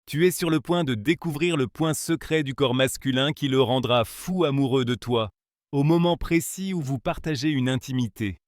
Tu es sur le point de découvrir le point secret du corps masculin qui le rendra fou amoureux de toi, au moment précis où vous partagez une intimité.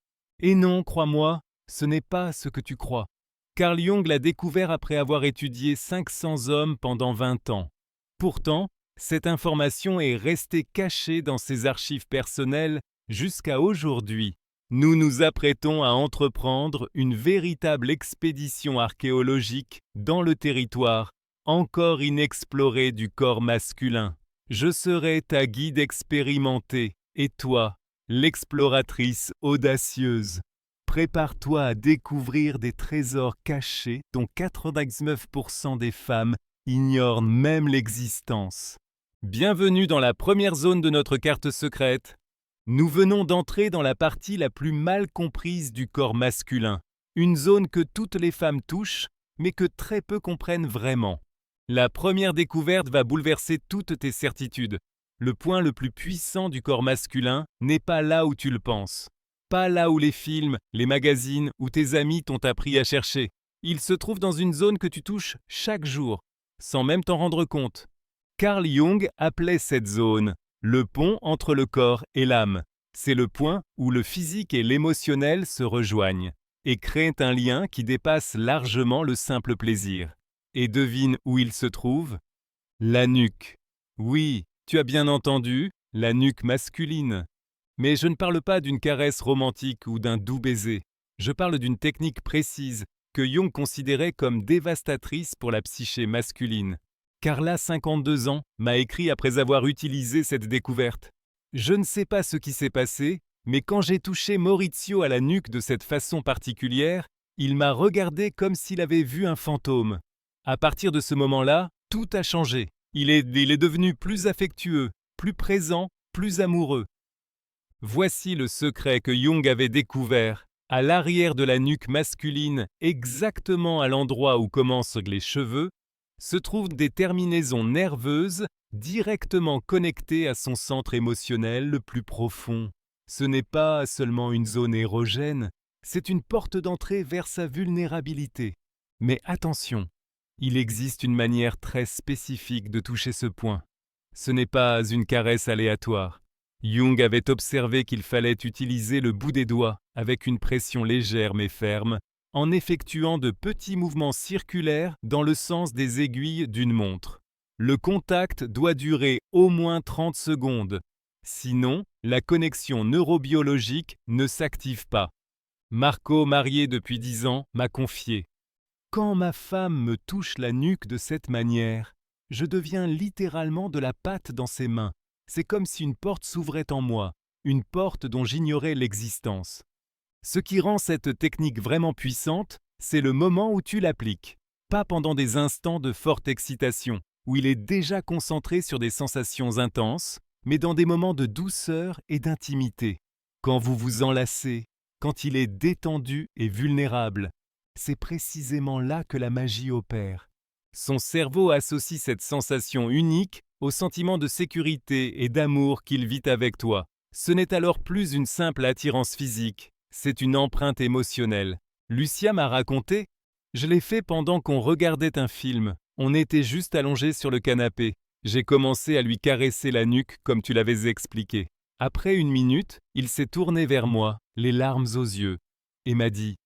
Et non, crois-moi, ce n'est pas ce que tu crois. Carl Jung l'a découvert après avoir étudié 500 hommes pendant 20 ans. Pourtant, cette information est restée cachée dans ses archives personnelles jusqu'à aujourd'hui. Nous nous apprêtons à entreprendre une véritable expédition archéologique dans le territoire encore inexploré du corps masculin. Je serai ta guide expérimentée et toi, l'exploratrice audacieuse. Prépare-toi à découvrir des trésors cachés dont 99% des femmes ignorent même l'existence. Bienvenue dans la première zone de notre carte secrète. Nous venons d'entrer dans la partie la plus mal comprise du corps masculin, une zone que toutes les femmes touchent, mais que très peu comprennent vraiment. La première découverte va bouleverser toutes tes certitudes. Le point le plus puissant du corps masculin n'est pas là où tu le penses. Pas là où les films, les magazines ou tes amis t'ont appris à chercher. Il se trouve dans une zone que tu touches chaque jour, sans même t'en rendre compte. Carl Jung appelait cette zone le pont entre le corps et l'âme. C'est le point où le physique et l'émotionnel se rejoignent et créent un lien qui dépasse largement le simple plaisir. Et devine où il se trouve? La nuque. Oui, tu as bien entendu, la nuque masculine. Mais je ne parle pas d'une caresse romantique ou d'un doux baiser. Je parle d'une technique précise que Jung considérait comme dévastatrice pour la psyché masculine. Carla, 52 ans, m'a écrit après avoir utilisé cette découverte. Je ne sais pas ce qui s'est passé, mais quand j'ai touché Maurizio à la nuque de cette façon particulière, il m'a regardé comme s'il avait vu un fantôme. À partir de ce moment-là, tout a changé. Il est devenu plus affectueux, plus présent, plus amoureux. Voici le secret que Jung avait découvert. À l'arrière de la nuque masculine, exactement à l'endroit où commencent les cheveux, se trouvent des terminaisons nerveuses directement connectées à son centre émotionnel le plus profond. Ce n'est pas seulement une zone érogène, c'est une porte d'entrée vers sa vulnérabilité. Mais attention, il existe une manière très spécifique de toucher ce point. Ce n'est pas une caresse aléatoire. Jung avait observé qu'il fallait utiliser le bout des doigts avec une pression légère mais ferme, en effectuant de petits mouvements circulaires dans le sens des aiguilles d'une montre. Le contact doit durer au moins 30 secondes. Sinon, la connexion neurobiologique ne s'active pas. Marco, marié depuis 10 ans, m'a confié: quand ma femme me touche la nuque de cette manière, je deviens littéralement de la pâte dans ses mains. C'est comme si une porte s'ouvrait en moi, une porte dont j'ignorais l'existence. Ce qui rend cette technique vraiment puissante, c'est le moment où tu l'appliques. Pas pendant des instants de forte excitation, où il est déjà concentré sur des sensations intenses, mais dans des moments de douceur et d'intimité. Quand vous vous enlacez, quand il est détendu et vulnérable. C'est précisément là que la magie opère. Son cerveau associe cette sensation unique au sentiment de sécurité et d'amour qu'il vit avec toi. Ce n'est alors plus une simple attirance physique, c'est une empreinte émotionnelle. Lucia m'a raconté: je l'ai fait pendant qu'on regardait un film. On était juste allongés sur le canapé. J'ai commencé à lui caresser la nuque comme tu l'avais expliqué. Après 1 minute, il s'est tourné vers moi, les larmes aux yeux, et m'a dit: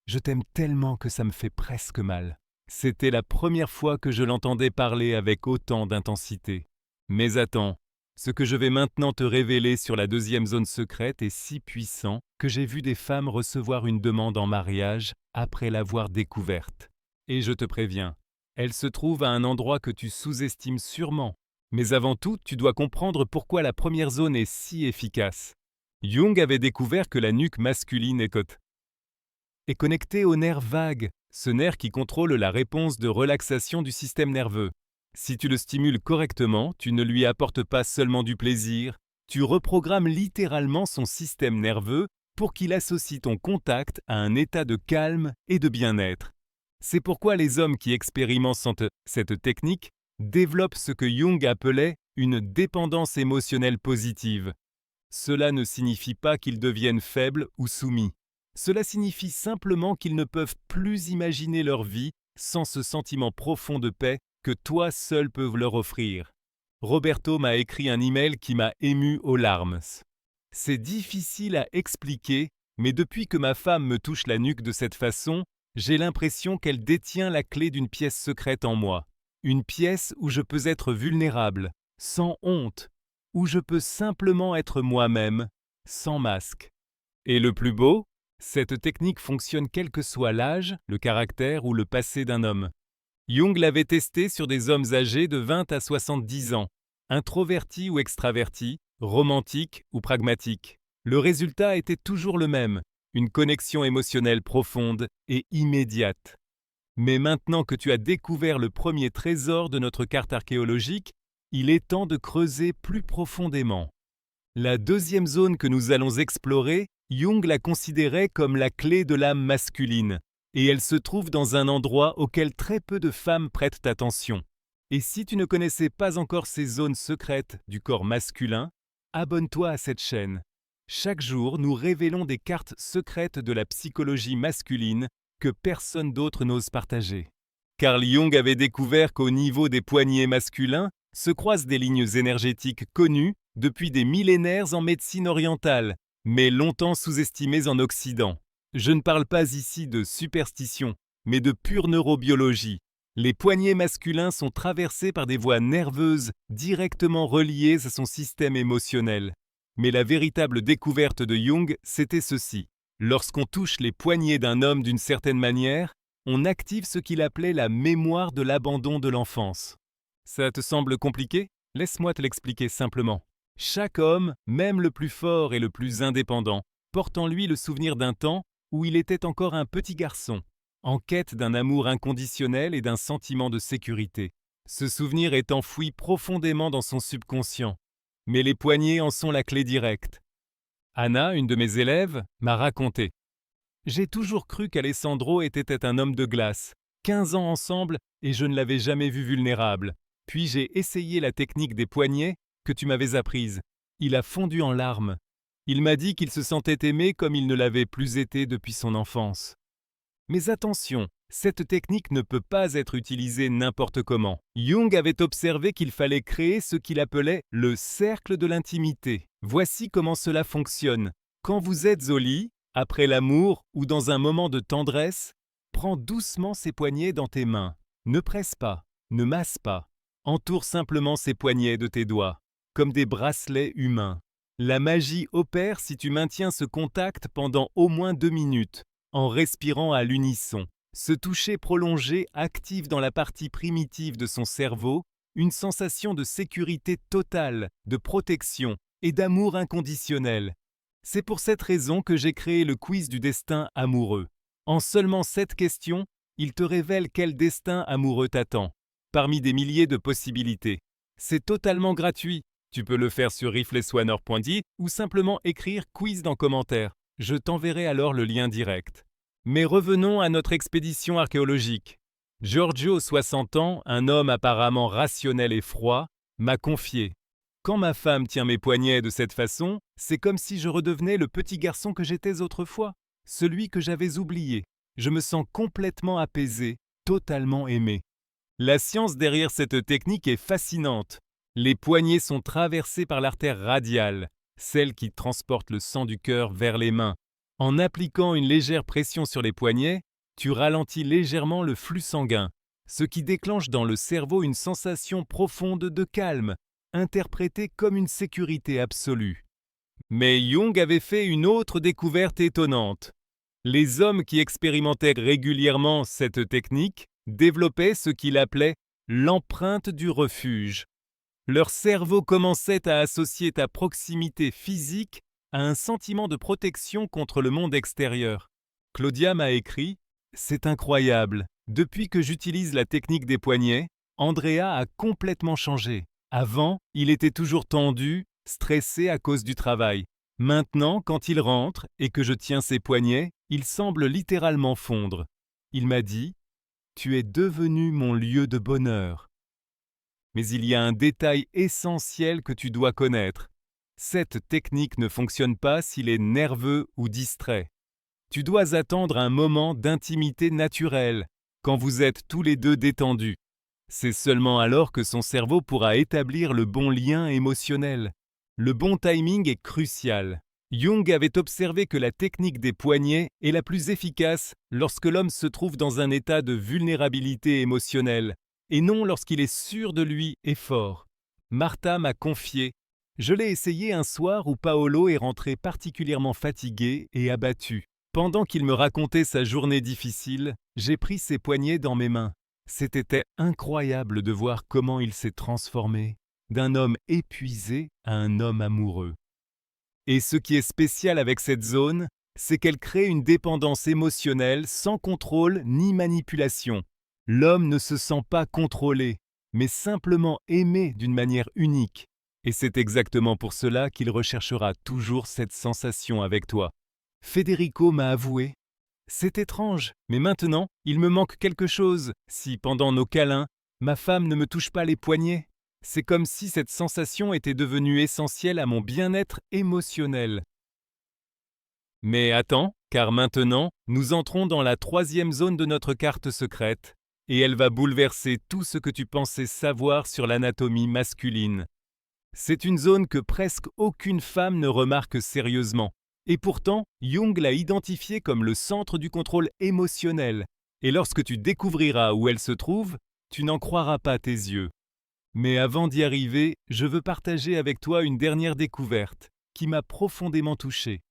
je t'aime tellement que ça me fait presque mal. C'était la première fois que je l'entendais parler avec autant d'intensité. Mais attends, ce que je vais maintenant te révéler sur la deuxième zone secrète est si puissant que j'ai vu des femmes recevoir une demande en mariage après l'avoir découverte. Et je te préviens, elle se trouve à un endroit que tu sous-estimes sûrement. Mais avant tout, tu dois comprendre pourquoi la première zone est si efficace. Jung avait découvert que la nuque masculine est connecté au nerf vague, ce nerf qui contrôle la réponse de relaxation du système nerveux. Si tu le stimules correctement, tu ne lui apportes pas seulement du plaisir, tu reprogrammes littéralement son système nerveux pour qu'il associe ton contact à un état de calme et de bien-être. C'est pourquoi les hommes qui expérimentent cette technique développent ce que Jung appelait une dépendance émotionnelle positive. Cela ne signifie pas qu'ils deviennent faibles ou soumis. Cela signifie simplement qu'ils ne peuvent plus imaginer leur vie sans ce sentiment profond de paix que toi seul peux leur offrir. Roberto m'a écrit un email qui m'a ému aux larmes. C'est difficile à expliquer, mais depuis que ma femme me touche la nuque de cette façon, j'ai l'impression qu'elle détient la clé d'une pièce secrète en moi. Une pièce où je peux être vulnérable, sans honte, où je peux simplement être moi-même, sans masque. Et le plus beau, cette technique fonctionne quel que soit l'âge, le caractère ou le passé d'un homme. Jung l'avait testé sur des hommes âgés de 20 à 70 ans, introvertis ou extravertis, romantiques ou pragmatiques. Le résultat était toujours le même, une connexion émotionnelle profonde et immédiate. Mais maintenant que tu as découvert le premier trésor de notre carte archéologique, il est temps de creuser plus profondément. La deuxième zone que nous allons explorer, Jung la considérait comme la clé de l'âme masculine, et elle se trouve dans un endroit auquel très peu de femmes prêtent attention. Et si tu ne connaissais pas encore ces zones secrètes du corps masculin, abonne-toi à cette chaîne. Chaque jour, nous révélons des cartes secrètes de la psychologie masculine que personne d'autre n'ose partager. Carl Jung avait découvert qu'au niveau des poignets masculins se croisent des lignes énergétiques connues depuis des millénaires en médecine orientale, mais longtemps sous-estimées en Occident. Je ne parle pas ici de superstition, mais de pure neurobiologie. Les poignets masculins sont traversés par des voies nerveuses directement reliées à son système émotionnel. Mais la véritable découverte de Jung, c'était ceci. Lorsqu'on touche les poignets d'un homme d'une certaine manière, on active ce qu'il appelait la mémoire de l'abandon de l'enfance. Ça te semble compliqué? Laisse-moi te l'expliquer simplement. Chaque homme, même le plus fort et le plus indépendant, porte en lui le souvenir d'un temps où il était encore un petit garçon, en quête d'un amour inconditionnel et d'un sentiment de sécurité. Ce souvenir est enfoui profondément dans son subconscient, mais les poignets en sont la clé directe. Anna, une de mes élèves, m'a raconté. J'ai toujours cru qu'Alessandro était un homme de glace. 15 ans ensemble et je ne l'avais jamais vu vulnérable. Puis j'ai essayé la technique des poignets que tu m'avais apprise. Il a fondu en larmes. Il m'a dit qu'il se sentait aimé comme il ne l'avait plus été depuis son enfance. Mais attention, cette technique ne peut pas être utilisée n'importe comment. Jung avait observé qu'il fallait créer ce qu'il appelait le cercle de l'intimité. Voici comment cela fonctionne. Quand vous êtes au lit, après l'amour ou dans un moment de tendresse, prends doucement ses poignets dans tes mains. Ne presse pas, ne masse pas. Entoure simplement ses poignets de tes doigts, comme des bracelets humains. La magie opère si tu maintiens ce contact pendant au moins 2 minutes, en respirant à l'unisson. Ce toucher prolongé active dans la partie primitive de son cerveau une sensation de sécurité totale, de protection et d'amour inconditionnel. C'est pour cette raison que j'ai créé le quiz du destin amoureux. En seulement 7 questions, il te révèle quel destin amoureux t'attend, parmi des milliers de possibilités. C'est totalement gratuit. Tu peux le faire sur rifleswanner.dit ou simplement écrire quiz dans commentaire. Je t'enverrai alors le lien direct. Mais revenons à notre expédition archéologique. Giorgio, 60 ans, un homme apparemment rationnel et froid, m'a confié. Quand ma femme tient mes poignets de cette façon, c'est comme si je redevenais le petit garçon que j'étais autrefois, celui que j'avais oublié. Je me sens complètement apaisé, totalement aimé. La science derrière cette technique est fascinante. Les poignets sont traversés par l'artère radiale, celle qui transporte le sang du cœur vers les mains. En appliquant une légère pression sur les poignets, tu ralentis légèrement le flux sanguin, ce qui déclenche dans le cerveau une sensation profonde de calme, interprétée comme une sécurité absolue. Mais Jung avait fait une autre découverte étonnante. Les hommes qui expérimentaient régulièrement cette technique développaient ce qu'il appelait l'empreinte du refuge. Leur cerveau commençait à associer ta proximité physique à un sentiment de protection contre le monde extérieur. Claudia m'a écrit « C'est incroyable, depuis que j'utilise la technique des poignets, Andrea a complètement changé. Avant, il était toujours tendu, stressé à cause du travail. Maintenant, quand il rentre et que je tiens ses poignets, il semble littéralement fondre. Il m'a dit « Tu es devenu mon lieu de bonheur. » Mais il y a un détail essentiel que tu dois connaître. Cette technique ne fonctionne pas s'il est nerveux ou distrait. Tu dois attendre un moment d'intimité naturelle, quand vous êtes tous les deux détendus. C'est seulement alors que son cerveau pourra établir le bon lien émotionnel. Le bon timing est crucial. Jung avait observé que la technique des poignets est la plus efficace lorsque l'homme se trouve dans un état de vulnérabilité émotionnelle, et non lorsqu'il est sûr de lui et fort. Martha m'a confié: je l'ai essayé un soir où Paolo est rentré particulièrement fatigué et abattu. Pendant qu'il me racontait sa journée difficile, j'ai pris ses poignets dans mes mains. C'était incroyable de voir comment il s'est transformé, d'un homme épuisé à un homme amoureux. Et ce qui est spécial avec cette zone, c'est qu'elle crée une dépendance émotionnelle sans contrôle ni manipulation. L'homme ne se sent pas contrôlé, mais simplement aimé d'une manière unique. Et c'est exactement pour cela qu'il recherchera toujours cette sensation avec toi. Federico m'a avoué: c'est étrange, mais maintenant, il me manque quelque chose si, pendant nos câlins, ma femme ne me touche pas les poignets. C'est comme si cette sensation était devenue essentielle à mon bien-être émotionnel. Mais attends, car maintenant, nous entrons dans la 3e zone de notre carte secrète, et elle va bouleverser tout ce que tu pensais savoir sur l'anatomie masculine. C'est une zone que presque aucune femme ne remarque sérieusement. Et pourtant, Jung l'a identifiée comme le centre du contrôle émotionnel. Et lorsque tu découvriras où elle se trouve, tu n'en croiras pas tes yeux. Mais avant d'y arriver, je veux partager avec toi une dernière découverte qui m'a profondément touché.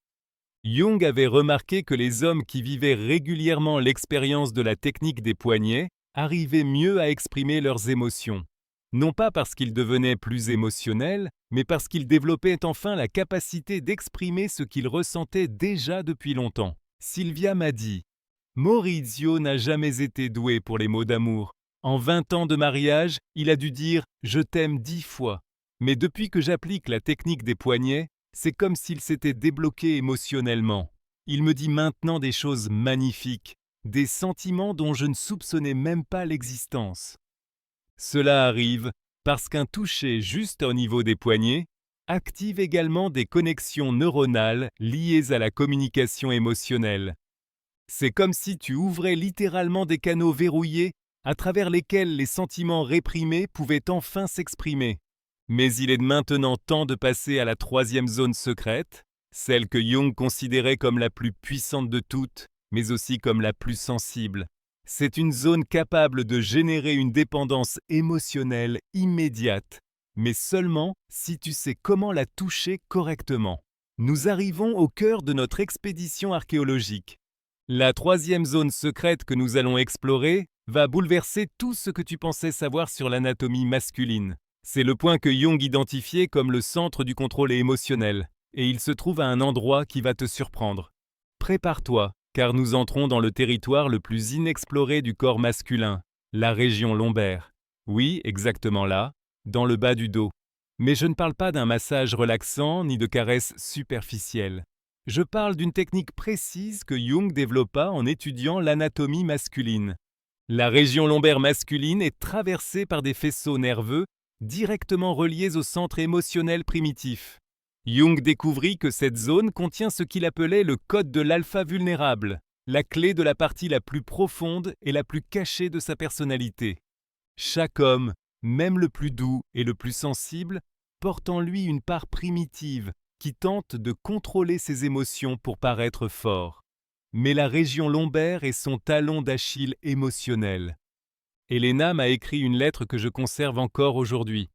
Jung avait remarqué que les hommes qui vivaient régulièrement l'expérience de la technique des poignets arrivaient mieux à exprimer leurs émotions. Non pas parce qu'ils devenaient plus émotionnels, mais parce qu'ils développaient enfin la capacité d'exprimer ce qu'ils ressentaient déjà depuis longtemps. Sylvia m'a dit: Maurizio n'a jamais été doué pour les mots d'amour. En 20 ans de mariage, il a dû dire « je t'aime 10 fois ». Mais depuis que j'applique la technique des poignets, c'est comme s'il s'était débloqué émotionnellement. Il me dit maintenant des choses magnifiques, des sentiments dont je ne soupçonnais même pas l'existence. Cela arrive parce qu'un toucher juste au niveau des poignets active également des connexions neuronales liées à la communication émotionnelle. C'est comme si tu ouvrais littéralement des canaux verrouillés à travers lesquels les sentiments réprimés pouvaient enfin s'exprimer. Mais il est maintenant temps de passer à la 3e zone secrète, celle que Jung considérait comme la plus puissante de toutes, mais aussi comme la plus sensible. C'est une zone capable de générer une dépendance émotionnelle immédiate, mais seulement si tu sais comment la toucher correctement. Nous arrivons au cœur de notre expédition archéologique. La 3e zone secrète que nous allons explorer va bouleverser tout ce que tu pensais savoir sur l'anatomie masculine. C'est le point que Jung identifiait comme le centre du contrôle émotionnel, et il se trouve à un endroit qui va te surprendre. Prépare-toi, car nous entrons dans le territoire le plus inexploré du corps masculin, la région lombaire. Oui, exactement là, dans le bas du dos. Mais je ne parle pas d'un massage relaxant ni de caresses superficielles. Je parle d'une technique précise que Jung développa en étudiant l'anatomie masculine. La région lombaire masculine est traversée par des faisceaux nerveux directement reliés au centre émotionnel primitif. Jung découvrit que cette zone contient ce qu'il appelait le code de l'alpha vulnérable, la clé de la partie la plus profonde et la plus cachée de sa personnalité. Chaque homme, même le plus doux et le plus sensible, porte en lui une part primitive qui tente de contrôler ses émotions pour paraître fort. Mais la région lombaire est son talon d'Achille émotionnel. Elena m'a écrit une lettre que je conserve encore aujourd'hui.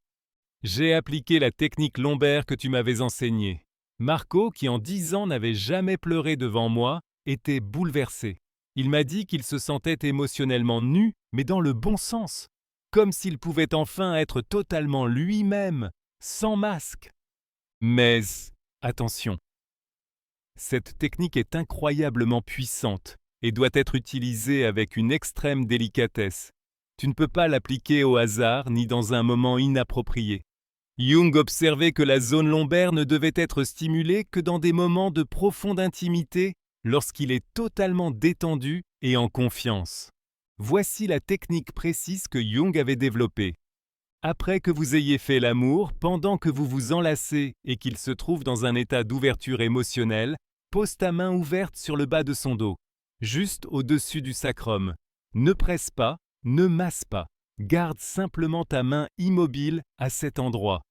J'ai appliqué la technique lombaire que tu m'avais enseignée. Marco, qui en 10 ans n'avait jamais pleuré devant moi, était bouleversé. Il m'a dit qu'il se sentait émotionnellement nu, mais dans le bon sens, comme s'il pouvait enfin être totalement lui-même, sans masque. Mais attention, cette technique est incroyablement puissante et doit être utilisée avec une extrême délicatesse. Tu ne peux pas l'appliquer au hasard ni dans un moment inapproprié. Jung observait que la zone lombaire ne devait être stimulée que dans des moments de profonde intimité, lorsqu'il est totalement détendu et en confiance. Voici la technique précise que Jung avait développée. Après que vous ayez fait l'amour, pendant que vous vous enlacez et qu'il se trouve dans un état d'ouverture émotionnelle, pose ta main ouverte sur le bas de son dos, juste au-dessus du sacrum. Ne presse pas, ne masse pas. Garde simplement ta main immobile à cet endroit.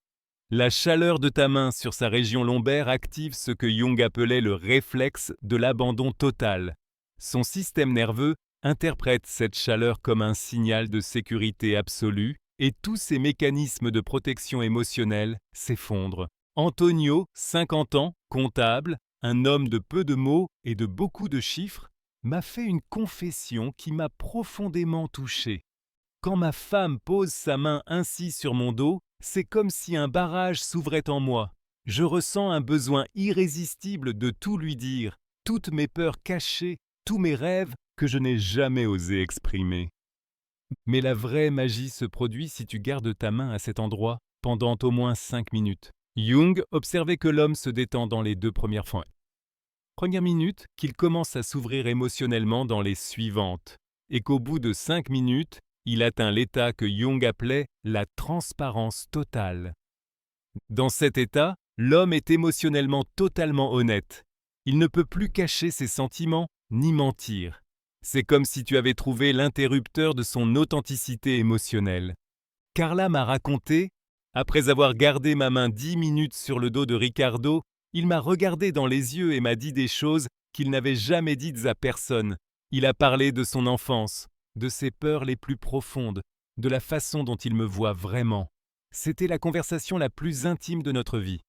La chaleur de ta main sur sa région lombaire active ce que Jung appelait le réflexe de l'abandon total. Son système nerveux interprète cette chaleur comme un signal de sécurité absolue et tous ses mécanismes de protection émotionnelle s'effondrent. Antonio, 50 ans, comptable, un homme de peu de mots et de beaucoup de chiffres, m'a fait une confession qui m'a profondément touché. Quand ma femme pose sa main ainsi sur mon dos, c'est comme si un barrage s'ouvrait en moi. Je ressens un besoin irrésistible de tout lui dire, toutes mes peurs cachées, tous mes rêves que je n'ai jamais osé exprimer. Mais la vraie magie se produit si tu gardes ta main à cet endroit pendant au moins 5 minutes. Jung observait que l'homme se détend dans les 2 premières fois. Première minute, qu'il commence à s'ouvrir émotionnellement dans les suivantes, et qu'au bout de 5 minutes, il atteint l'état que Jung appelait la transparence totale. Dans cet état, l'homme est émotionnellement totalement honnête. Il ne peut plus cacher ses sentiments ni mentir. C'est comme si tu avais trouvé l'interrupteur de son authenticité émotionnelle. Carla m'a raconté, après avoir gardé ma main 10 minutes sur le dos de Ricardo, il m'a regardé dans les yeux et m'a dit des choses qu'il n'avait jamais dites à personne. Il a parlé de son enfance, de ses peurs les plus profondes, de la façon dont il me voit vraiment. C'était la conversation la plus intime de notre vie.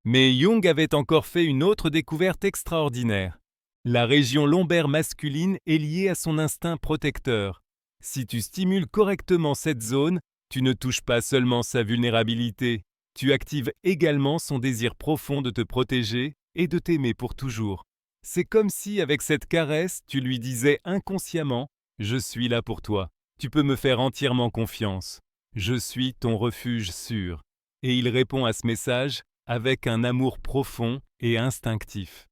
Mais Jung avait encore fait une autre découverte extraordinaire. La région lombaire masculine est liée à son instinct protecteur. Si tu stimules correctement cette zone, tu ne touches pas seulement sa vulnérabilité, tu actives également son désir profond de te protéger et de t'aimer pour toujours. C'est comme si, avec cette caresse, tu lui disais inconsciemment « Je suis là pour toi, tu peux me faire entièrement confiance, je suis ton refuge sûr ». Et il répond à ce message avec un amour profond et instinctif.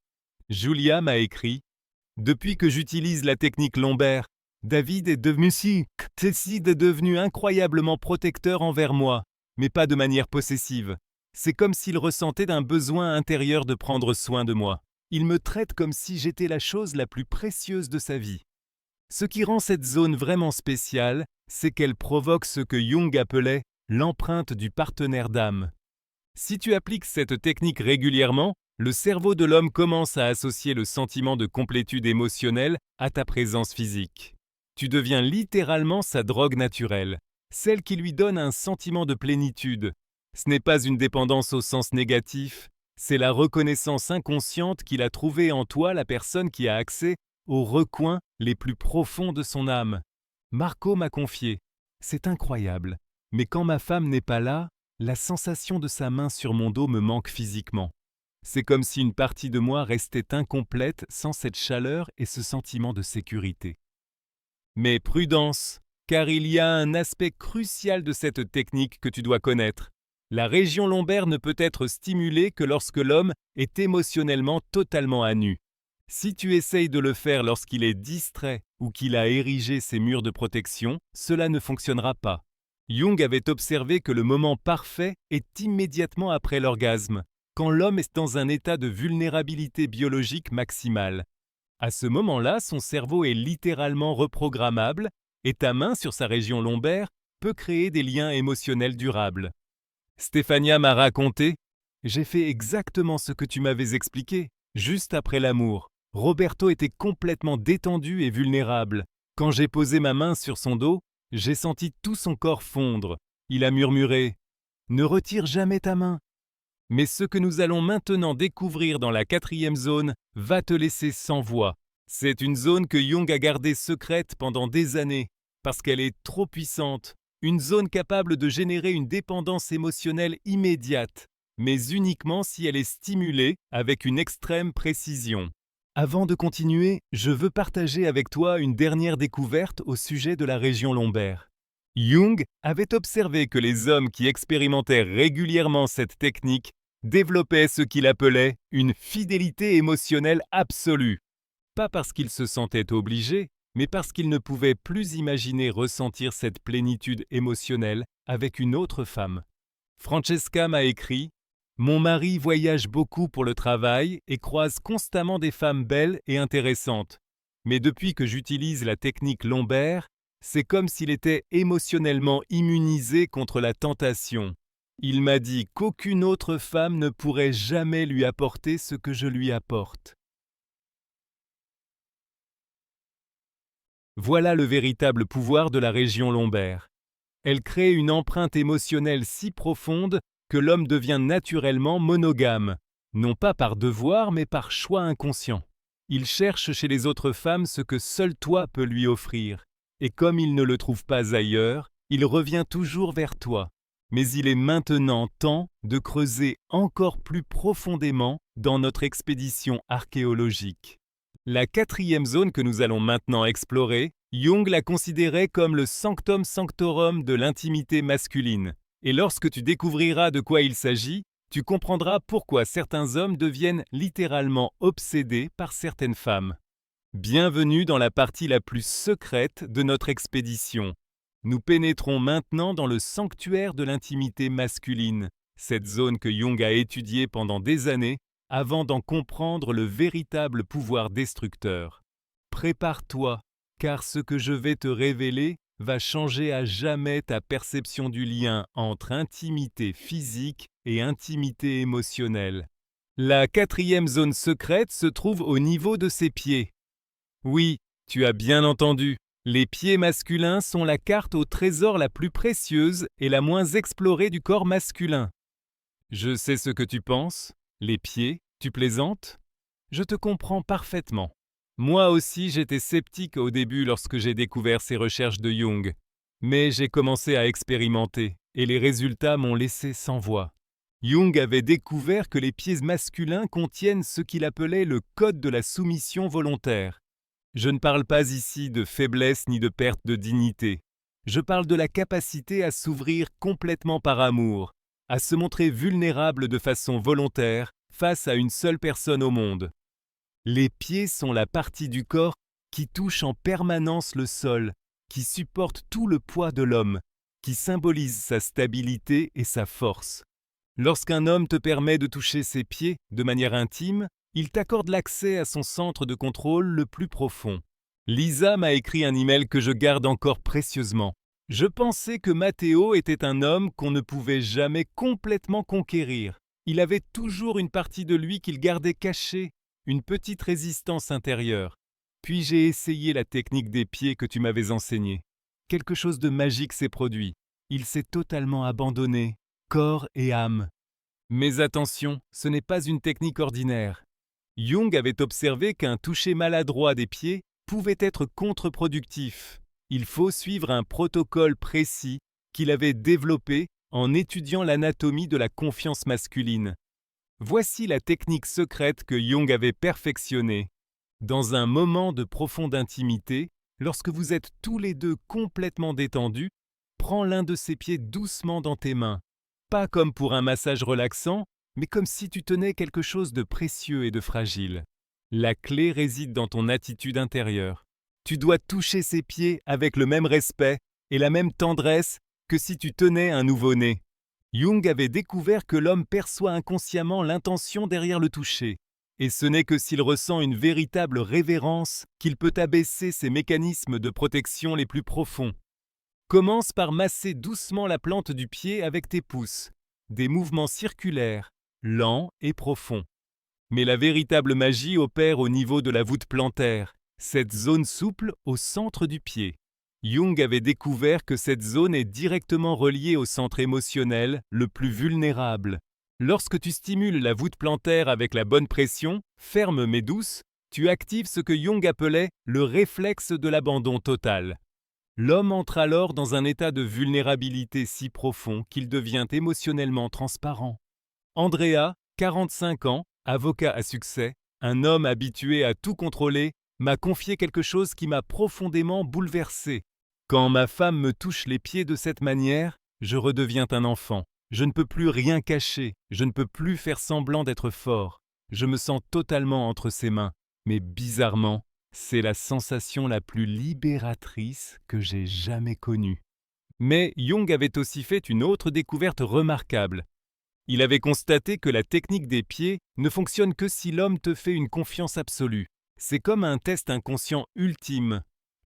Julia m'a écrit « Depuis que j'utilise la technique lombaire, David est devenu incroyablement protecteur envers moi, mais pas de manière possessive. C'est comme s'il ressentait un besoin intérieur de prendre soin de moi. Il me traite comme si j'étais la chose la plus précieuse de sa vie. Ce qui rend cette zone vraiment spéciale, c'est qu'elle provoque ce que Jung appelait l'empreinte du partenaire d'âme. Si tu appliques cette technique régulièrement, le cerveau de l'homme commence à associer le sentiment de complétude émotionnelle à ta présence physique. Tu deviens littéralement sa drogue naturelle, celle qui lui donne un sentiment de plénitude. Ce n'est pas une dépendance au sens négatif, c'est la reconnaissance inconsciente qu'il a trouvée en toi la personne qui a accès aux recoins les plus profonds de son âme. Marco m'a confié « C'est incroyable, mais quand ma femme n'est pas là, la sensation de sa main sur mon dos me manque physiquement. C'est comme si une partie de moi restait incomplète sans cette chaleur et ce sentiment de sécurité. » Mais prudence, car il y a un aspect crucial de cette technique que tu dois connaître. La région lombaire ne peut être stimulée que lorsque l'homme est émotionnellement totalement à nu. Si tu essayes de le faire lorsqu'il est distrait ou qu'il a érigé ses murs de protection, cela ne fonctionnera pas. Jung avait observé que le moment parfait est immédiatement après l'orgasme, quand l'homme est dans un état de vulnérabilité biologique maximale. À ce moment-là, son cerveau est littéralement reprogrammable et ta main sur sa région lombaire peut créer des liens émotionnels durables. Stéphania m'a raconté « J'ai fait exactement ce que tu m'avais expliqué. Juste après l'amour, Roberto était complètement détendu et vulnérable. Quand j'ai posé ma main sur son dos, j'ai senti tout son corps fondre. Il a murmuré « Ne retire jamais ta main ». Mais ce que nous allons maintenant découvrir dans la 4e zone va te laisser sans voix. C'est une zone que Jung a gardée secrète pendant des années, parce qu'elle est trop puissante. Une zone capable de générer une dépendance émotionnelle immédiate, mais uniquement si elle est stimulée avec une extrême précision. Avant de continuer, je veux partager avec toi une dernière découverte au sujet de la région lombaire. Jung avait observé que les hommes qui expérimentaient régulièrement cette technique développaient ce qu'il appelait une fidélité émotionnelle absolue. Pas parce qu'ils se sentaient obligés, mais parce qu'ils ne pouvaient plus imaginer ressentir cette plénitude émotionnelle avec une autre femme. Francesca m'a écrit « Mon mari voyage beaucoup pour le travail et croise constamment des femmes belles et intéressantes. Mais depuis que j'utilise la technique lombaire, C'est comme s'il était émotionnellement immunisé contre la tentation. Il m'a dit qu'aucune autre femme ne pourrait jamais lui apporter ce que je lui apporte. Voilà le véritable pouvoir de la région lombaire. Elle crée une empreinte émotionnelle si profonde que l'homme devient naturellement monogame, non pas par devoir mais par choix inconscient. Il cherche chez les autres femmes ce que seul toi peux lui offrir, et comme il ne le trouve pas ailleurs, il revient toujours vers toi. Mais il est maintenant temps de creuser encore plus profondément dans notre expédition archéologique. La quatrième zone que nous allons maintenant explorer, Jung la considérait comme le sanctum sanctorum de l'intimité masculine. Et lorsque tu découvriras de quoi il s'agit, tu comprendras pourquoi certains hommes deviennent littéralement obsédés par certaines femmes. Bienvenue dans la partie la plus secrète de notre expédition. Nous pénétrons maintenant dans le sanctuaire de l'intimité masculine, cette zone que Jung a étudiée pendant des années avant d'en comprendre le véritable pouvoir destructeur. Prépare-toi, car ce que je vais te révéler va changer à jamais ta perception du lien entre intimité physique et intimité émotionnelle. La quatrième zone secrète se trouve au niveau de ses pieds. Oui, tu as bien entendu, les pieds masculins sont la carte au trésor la plus précieuse et la moins explorée du corps masculin. Je sais ce que tu penses. Les pieds, tu plaisantes? Je te comprends parfaitement. Moi aussi, j'étais sceptique au début lorsque j'ai découvert ces recherches de Jung. Mais j'ai commencé à expérimenter, et les résultats m'ont laissé sans voix. Jung avait découvert que les pieds masculins contiennent ce qu'il appelait le code de la soumission volontaire. Je ne parle pas ici de faiblesse ni de perte de dignité. Je parle de la capacité à s'ouvrir complètement par amour, à se montrer vulnérable de façon volontaire face à une seule personne au monde. Les pieds sont la partie du corps qui touche en permanence le sol, qui supporte tout le poids de l'homme, qui symbolise sa stabilité et sa force. Lorsqu'un homme te permet de toucher ses pieds de manière intime, il t'accorde l'accès à son centre de contrôle le plus profond. Lisa m'a écrit un email que je garde encore précieusement. Je pensais que Matteo était un homme qu'on ne pouvait jamais complètement conquérir. Il avait toujours une partie de lui qu'il gardait cachée, une petite résistance intérieure. Puis j'ai essayé la technique des pieds que tu m'avais enseignée. Quelque chose de magique s'est produit. Il s'est totalement abandonné, corps et âme. Mais attention, ce n'est pas une technique ordinaire. Jung avait observé qu'un toucher maladroit des pieds pouvait être contre-productif. Il faut suivre un protocole précis qu'il avait développé en étudiant l'anatomie de la confiance masculine. Voici la technique secrète que Jung avait perfectionnée. Dans un moment de profonde intimité, lorsque vous êtes tous les deux complètement détendus, prends l'un de ses pieds doucement dans tes mains. Pas comme pour un massage relaxant, mais comme si tu tenais quelque chose de précieux et de fragile. La clé réside dans ton attitude intérieure. Tu dois toucher ses pieds avec le même respect et la même tendresse que si tu tenais un nouveau-né. Jung avait découvert que l'homme perçoit inconsciemment l'intention derrière le toucher. Et ce n'est que s'il ressent une véritable révérence qu'il peut abaisser ses mécanismes de protection les plus profonds. Commence par masser doucement la plante du pied avec tes pouces. Des mouvements circulaires, lents et profonds. Mais la véritable magie opère au niveau de la voûte plantaire, cette zone souple au centre du pied. Jung avait découvert que cette zone est directement reliée au centre émotionnel le plus vulnérable. Lorsque tu stimules la voûte plantaire avec la bonne pression, ferme mais douce, tu actives ce que Jung appelait le réflexe de l'abandon total. L'homme entre alors dans un état de vulnérabilité si profond qu'il devient émotionnellement transparent. Andrea, 45 ans, avocat à succès, un homme habitué à tout contrôler, m'a confié quelque chose qui m'a profondément bouleversé. Quand ma femme me touche les pieds de cette manière, je redeviens un enfant. Je ne peux plus rien cacher, je ne peux plus faire semblant d'être fort. Je me sens totalement entre ses mains, mais bizarrement, c'est la sensation la plus libératrice que j'ai jamais connue. Mais Jung avait aussi fait une autre découverte remarquable. Il avait constaté que la technique des pieds ne fonctionne que si l'homme te fait une confiance absolue. C'est comme un test inconscient ultime.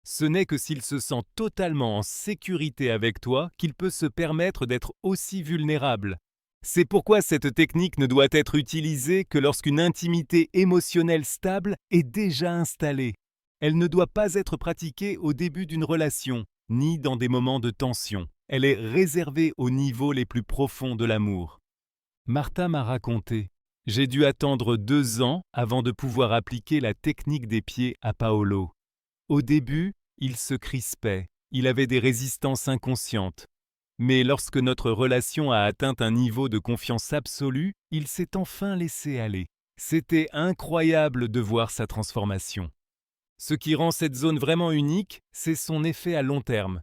Ce n'est que s'il se sent totalement en sécurité avec toi qu'il peut se permettre d'être aussi vulnérable. C'est pourquoi cette technique ne doit être utilisée que lorsqu'une intimité émotionnelle stable est déjà installée. Elle ne doit pas être pratiquée au début d'une relation, ni dans des moments de tension. Elle est réservée aux niveaux les plus profonds de l'amour. Martha m'a raconté. J'ai dû attendre 2 ans avant de pouvoir appliquer la technique des pieds à Paolo. Au début, il se crispait, il avait des résistances inconscientes. Mais lorsque notre relation a atteint un niveau de confiance absolue, il s'est enfin laissé aller. C'était incroyable de voir sa transformation. Ce qui rend cette zone vraiment unique, c'est son effet à long terme.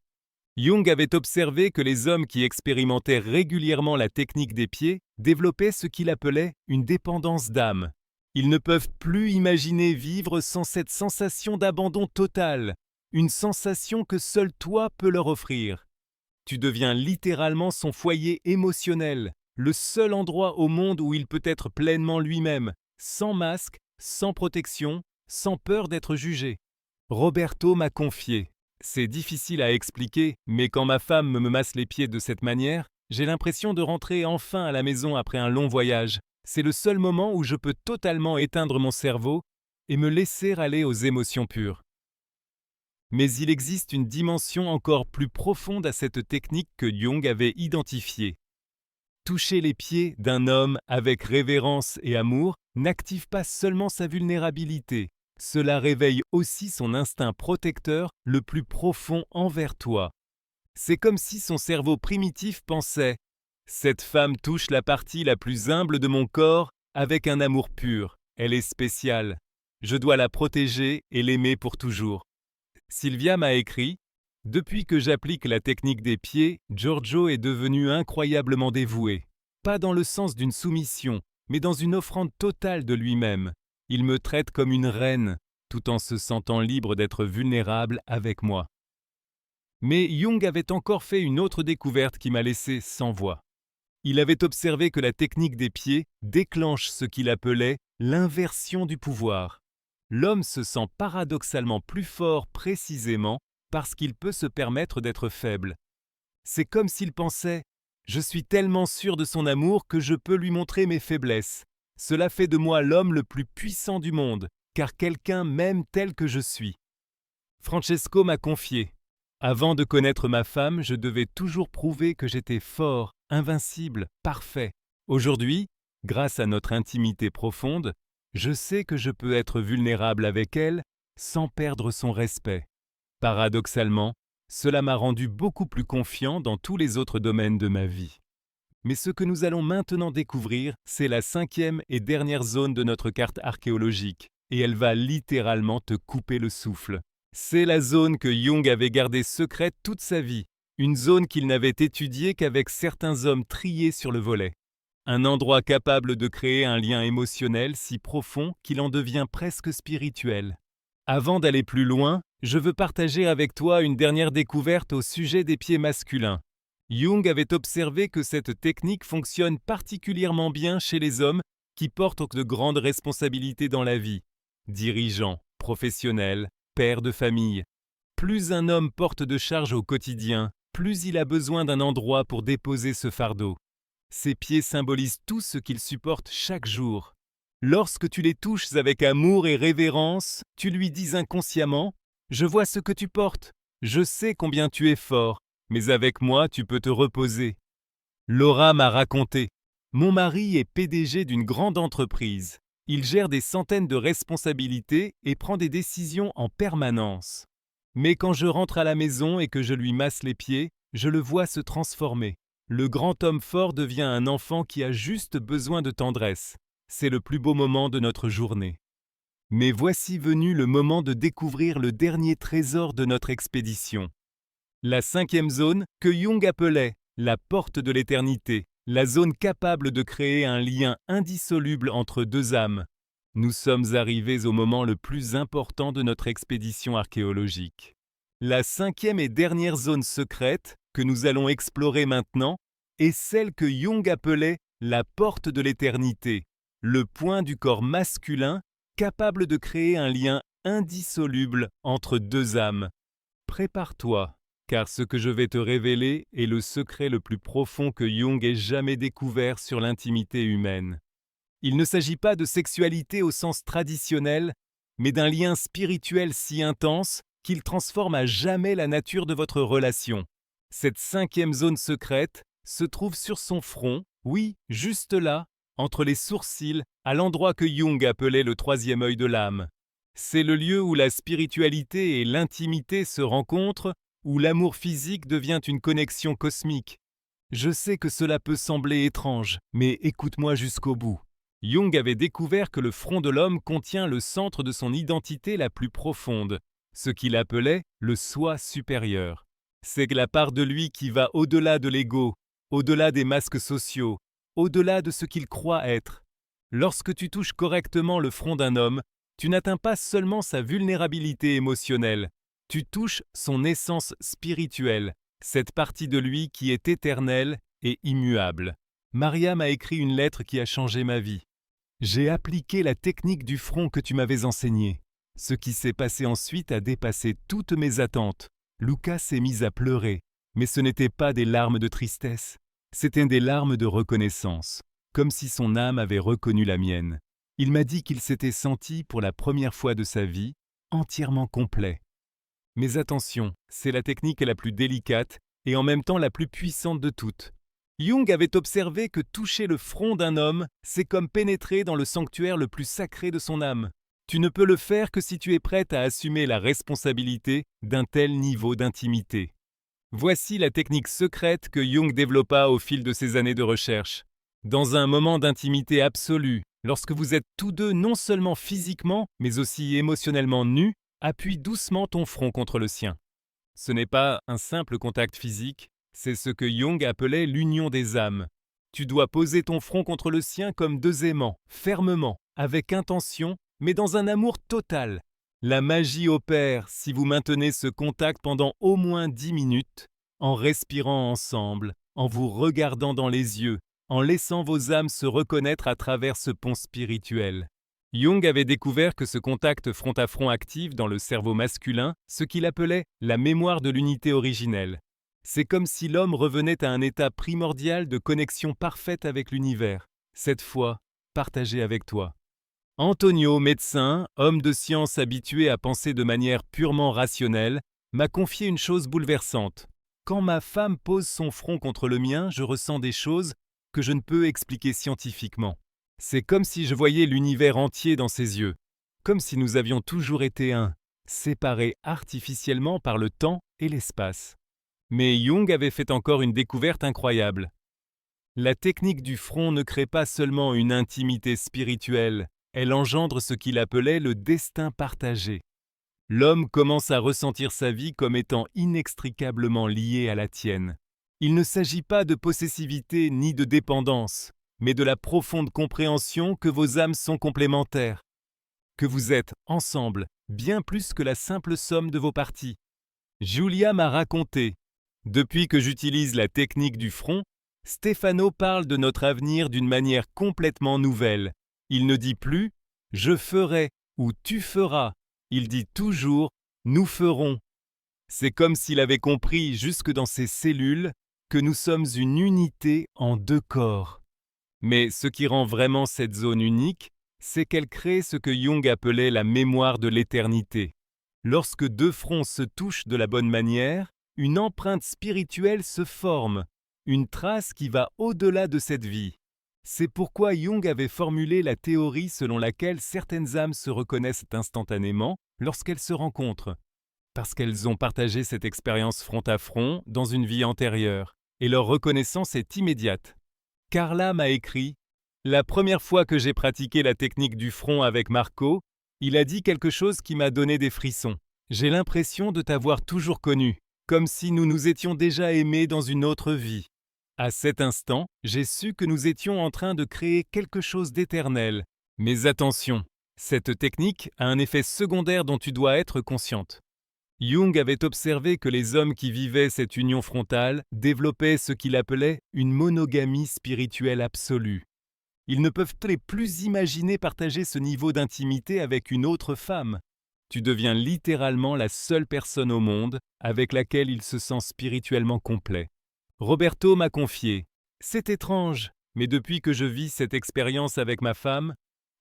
Jung avait observé que les hommes qui expérimentaient régulièrement la technique des pieds développaient ce qu'il appelait une dépendance d'âme. Ils ne peuvent plus imaginer vivre sans cette sensation d'abandon total, une sensation que seul toi peux leur offrir. Tu deviens littéralement son foyer émotionnel, le seul endroit au monde où il peut être pleinement lui-même, sans masque, sans protection, sans peur d'être jugé. Roberto m'a confié. C'est difficile à expliquer, mais quand ma femme me masse les pieds de cette manière, j'ai l'impression de rentrer enfin à la maison après un long voyage. C'est le seul moment où je peux totalement éteindre mon cerveau et me laisser aller aux émotions pures. Mais il existe une dimension encore plus profonde à cette technique que Jung avait identifiée. Toucher les pieds d'un homme avec révérence et amour n'active pas seulement sa vulnérabilité, cela réveille aussi son instinct protecteur le plus profond envers toi. C'est comme si son cerveau primitif pensait « Cette femme touche la partie la plus humble de mon corps avec un amour pur. Elle est spéciale. Je dois la protéger et l'aimer pour toujours. » Sylvia m'a écrit « Depuis que j'applique la technique des pieds, Giorgio est devenu incroyablement dévoué. Pas dans le sens d'une soumission, mais dans une offrande totale de lui-même. Il me traite comme une reine, tout en se sentant libre d'être vulnérable avec moi. » Mais Jung avait encore fait une autre découverte qui m'a laissé sans voix. Il avait observé que la technique des pieds déclenche ce qu'il appelait l'inversion du pouvoir. L'homme se sent paradoxalement plus fort précisément parce qu'il peut se permettre d'être faible. C'est comme s'il pensait « Je suis tellement sûr de son amour que je peux lui montrer mes faiblesses. Cela fait de moi l'homme le plus puissant du monde, car quelqu'un m'aime tel que je suis. » Francesco m'a confié « Avant de connaître ma femme, je devais toujours prouver que j'étais fort, invincible, parfait. Aujourd'hui, grâce à notre intimité profonde, je sais que je peux être vulnérable avec elle sans perdre son respect. Paradoxalement, cela m'a rendu beaucoup plus confiant dans tous les autres domaines de ma vie. » Mais ce que nous allons maintenant découvrir, c'est la 5e et dernière zone de notre carte archéologique, et elle va littéralement te couper le souffle. C'est la zone que Jung avait gardée secrète toute sa vie, une zone qu'il n'avait étudiée qu'avec certains hommes triés sur le volet. Un endroit capable de créer un lien émotionnel si profond qu'il en devient presque spirituel. Avant d'aller plus loin, je veux partager avec toi une dernière découverte au sujet des pieds masculins. Jung avait observé que cette technique fonctionne particulièrement bien chez les hommes qui portent de grandes responsabilités dans la vie. Dirigeants, professionnels, pères de famille. Plus un homme porte de charge au quotidien, plus il a besoin d'un endroit pour déposer ce fardeau. Ses pieds symbolisent tout ce qu'il supporte chaque jour. Lorsque tu les touches avec amour et révérence, tu lui dis inconsciemment « Je vois ce que tu portes, je sais combien tu es fort, mais avec moi tu peux te reposer. » Laura m'a raconté « Mon mari est PDG d'une grande entreprise. Il gère des centaines de responsabilités et prend des décisions en permanence. Mais quand je rentre à la maison et que je lui masse les pieds, je le vois se transformer. Le grand homme fort devient un enfant qui a juste besoin de tendresse. C'est le plus beau moment de notre journée. » Mais voici venu le moment de découvrir le dernier trésor de notre expédition. La 5e zone que Jung appelait la porte de l'éternité, la zone capable de créer un lien indissoluble entre deux âmes. Nous sommes arrivés au moment le plus important de notre expédition archéologique. La 5e et dernière zone secrète que nous allons explorer maintenant est celle que Jung appelait la porte de l'éternité, le point du corps masculin capable de créer un lien indissoluble entre deux âmes. Prépare-toi, car ce que je vais te révéler est le secret le plus profond que Jung ait jamais découvert sur l'intimité humaine. Il ne s'agit pas de sexualité au sens traditionnel, mais d'un lien spirituel si intense qu'il transforme à jamais la nature de votre relation. Cette cinquième zone secrète se trouve sur son front, oui, juste là, entre les sourcils, à l'endroit que Jung appelait le troisième œil de l'âme. C'est le lieu où la spiritualité et l'intimité se rencontrent, où l'amour physique devient une connexion cosmique. Je sais que cela peut sembler étrange, mais écoute-moi jusqu'au bout. Jung avait découvert que le front de l'homme contient le centre de son identité la plus profonde, ce qu'il appelait le soi supérieur. C'est la part de lui qui va au-delà de l'ego, au-delà des masques sociaux, au-delà de ce qu'il croit être. Lorsque tu touches correctement le front d'un homme, tu n'atteins pas seulement sa vulnérabilité émotionnelle, tu touches son essence spirituelle, cette partie de lui qui est éternelle et immuable. Maria m'a écrit une lettre qui a changé ma vie. J'ai appliqué la technique du front que tu m'avais enseignée. Ce qui s'est passé ensuite a dépassé toutes mes attentes. Lucas s'est mis à pleurer, mais ce n'étaient pas des larmes de tristesse, c'étaient des larmes de reconnaissance, comme si son âme avait reconnu la mienne. Il m'a dit qu'il s'était senti, pour la première fois de sa vie, entièrement complet. Mais attention, c'est la technique la plus délicate et en même temps la plus puissante de toutes. Jung avait observé que toucher le front d'un homme, c'est comme pénétrer dans le sanctuaire le plus sacré de son âme. Tu ne peux le faire que si tu es prête à assumer la responsabilité d'un tel niveau d'intimité. Voici la technique secrète que Jung développa au fil de ses années de recherche. Dans un moment d'intimité absolue, lorsque vous êtes tous deux non seulement physiquement, mais aussi émotionnellement nus, appuie doucement ton front contre le sien. Ce n'est pas un simple contact physique, c'est ce que Jung appelait l'union des âmes. Tu dois poser ton front contre le sien comme deux aimants, fermement, avec intention, mais dans un amour total. La magie opère si vous maintenez ce contact pendant au moins 10 minutes, en respirant ensemble, en vous regardant dans les yeux, en laissant vos âmes se reconnaître à travers ce pont spirituel. Jung avait découvert que ce contact front à front active dans le cerveau masculin ce qu'il appelait la mémoire de l'unité originelle. C'est comme si l'homme revenait à un état primordial de connexion parfaite avec l'univers, cette fois partagé avec toi. Antonio, médecin, homme de science habitué à penser de manière purement rationnelle, m'a confié une chose bouleversante. Quand ma femme pose son front contre le mien, je ressens des choses que je ne peux expliquer scientifiquement. C'est comme si je voyais l'univers entier dans ses yeux, comme si nous avions toujours été un, séparés artificiellement par le temps et l'espace. Mais Jung avait fait encore une découverte incroyable. La technique du front ne crée pas seulement une intimité spirituelle, elle engendre ce qu'il appelait le destin partagé. L'homme commence à ressentir sa vie comme étant inextricablement liée à la tienne. Il ne s'agit pas de possessivité ni de dépendance, mais de la profonde compréhension que vos âmes sont complémentaires, que vous êtes ensemble, bien plus que la simple somme de vos parties. Julia m'a raconté, depuis que j'utilise la technique du front, Stefano parle de notre avenir d'une manière complètement nouvelle. Il ne dit plus « je ferai » ou « tu feras », il dit toujours « nous ferons ». C'est comme s'il avait compris jusque dans ses cellules que nous sommes une unité en deux corps. Mais ce qui rend vraiment cette zone unique, c'est qu'elle crée ce que Jung appelait la mémoire de l'éternité. Lorsque deux fronts se touchent de la bonne manière, une empreinte spirituelle se forme, une trace qui va au-delà de cette vie. C'est pourquoi Jung avait formulé la théorie selon laquelle certaines âmes se reconnaissent instantanément lorsqu'elles se rencontrent, parce qu'elles ont partagé cette expérience front à front dans une vie antérieure, et leur reconnaissance est immédiate. Carla m'a écrit « La première fois que j'ai pratiqué la technique du front avec Marco, il a dit quelque chose qui m'a donné des frissons. J'ai l'impression de t'avoir toujours connu, comme si nous nous étions déjà aimés dans une autre vie. À cet instant, j'ai su que nous étions en train de créer quelque chose d'éternel. Mais attention, cette technique a un effet secondaire dont tu dois être consciente. Jung avait observé que les hommes qui vivaient cette union frontale développaient ce qu'il appelait une monogamie spirituelle absolue. Ils ne peuvent plus imaginer partager ce niveau d'intimité avec une autre femme. tu deviens littéralement la seule personne au monde avec laquelle il se sent spirituellement complet. Roberto m'a confié « C'est étrange, mais depuis que je vis cette expérience avec ma femme,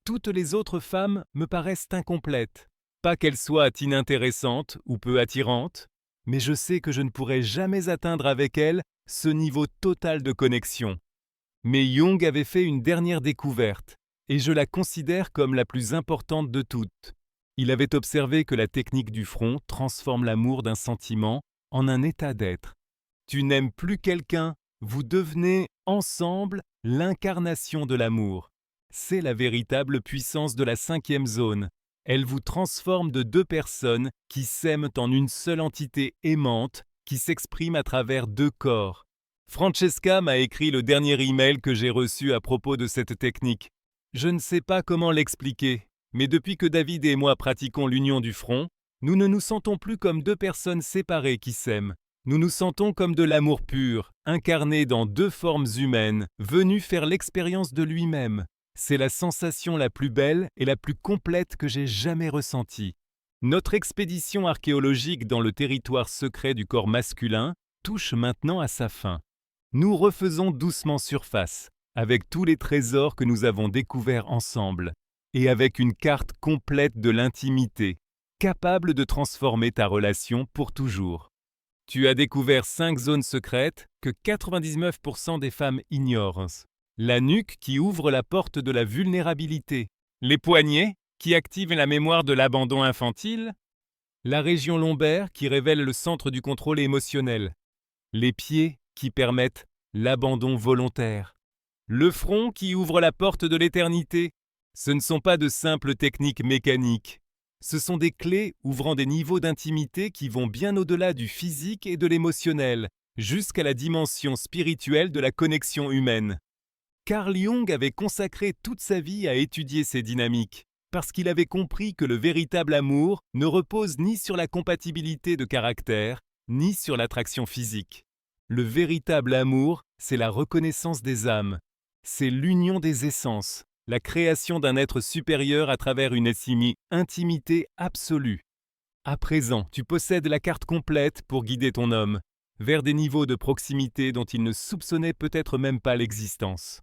toutes les autres femmes me paraissent incomplètes. Pas qu'elles soient inintéressantes ou peu attirantes, mais je sais que je ne pourrai jamais atteindre avec elles ce niveau total de connexion. » Mais Jung avait fait une dernière découverte, et je la considère comme la plus importante de toutes. Il avait observé que la technique du front transforme l'amour d'un sentiment en un état d'être. Tu n'aimes plus quelqu'un, vous devenez ensemble l'incarnation de l'amour. C'est la véritable puissance de la 5e zone. Elle vous transforme de deux personnes qui s'aiment en une seule entité aimante qui s'exprime à travers deux corps. Francesca m'a écrit le dernier email que j'ai reçu à propos de cette technique. Je ne sais pas comment l'expliquer, mais depuis que David et moi pratiquons l'union du front, nous ne nous sentons plus comme deux personnes séparées qui s'aiment. Nous nous sentons comme de l'amour pur, incarné dans deux formes humaines, venu faire l'expérience de lui-même. C'est la sensation la plus belle et la plus complète que j'ai jamais ressentie. Notre expédition archéologique dans le territoire secret du corps masculin touche maintenant à sa fin. Nous refaisons doucement surface, avec tous les trésors que nous avons découverts ensemble, et avec une carte complète de l'intimité, capable de transformer ta relation pour toujours. Tu as découvert 5 zones secrètes que 99% des femmes ignorent. La nuque qui ouvre la porte de la vulnérabilité, les poignets qui activent la mémoire de l'abandon infantile, la région lombaire qui révèle le centre du contrôle émotionnel, les pieds qui permettent l'abandon volontaire, le front qui ouvre la porte de l'éternité. Ce ne sont pas de simples techniques mécaniques. Ce sont des clés ouvrant des niveaux d'intimité qui vont bien au-delà du physique et de l'émotionnel, jusqu'à la dimension spirituelle de la connexion humaine. Carl Jung avait consacré toute sa vie à étudier ces dynamiques, parce qu'il avait compris que le véritable amour ne repose ni sur la compatibilité de caractère, ni sur l'attraction physique. Le véritable amour, c'est la reconnaissance des âmes. C'est l'union des essences, la création d'un être supérieur à travers une intimité absolue. À présent, tu possèdes la carte complète pour guider ton homme vers des niveaux de proximité dont il ne soupçonnait peut-être même pas l'existence.